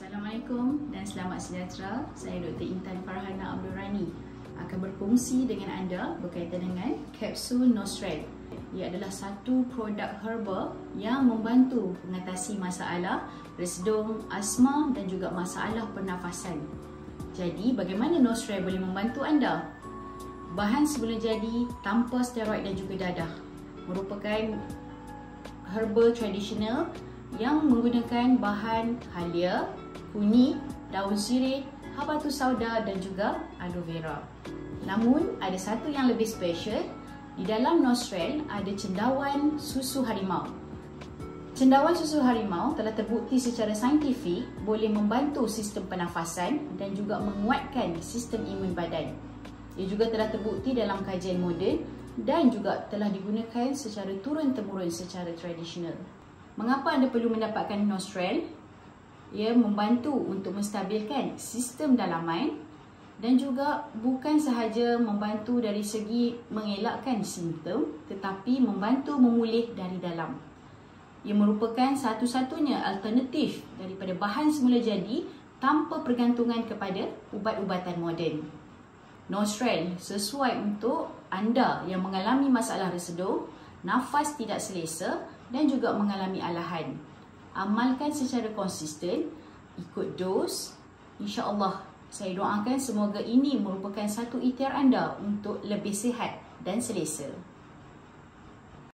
Assalamualaikum dan selamat sejahtera. Saya Dr. Intan Farhana Abdul Rani akan berkongsi dengan anda berkaitan dengan kapsul Nostrel. Ia adalah satu produk herba yang membantu mengatasi masalah resedung, asma dan juga masalah pernafasan. Jadi, bagaimana Nostrel boleh membantu anda? Bahan semula jadi tanpa steroid dan juga dadah. Merupakan herbal tradisional yang menggunakan bahan halia, kunyit, daun sirih, habatus sauda dan juga aloe vera. Namun, ada satu yang lebih special. Di dalam Nostrel ada cendawan susu harimau. Cendawan susu harimau telah terbukti secara saintifik boleh membantu sistem pernafasan dan juga menguatkan sistem imun badan. Ia juga telah terbukti dalam kajian moden dan juga telah digunakan secara turun-temurun secara tradisional. Mengapa anda perlu mendapatkan Nostrel? Ia membantu untuk menstabilkan sistem dalaman dan juga bukan sahaja membantu dari segi mengelakkan simptom tetapi membantu memulih dari dalam. Ia merupakan satu-satunya alternatif daripada bahan semula jadi tanpa pergantungan kepada ubat-ubatan moden. Nostrel sesuai untuk anda yang mengalami masalah resedung, nafas tidak selesa dan juga mengalami alahan. Amalkan secara konsisten, ikut dos. InsyaAllah, saya doakan semoga ini merupakan satu ikhtiar anda untuk lebih sihat dan selesa.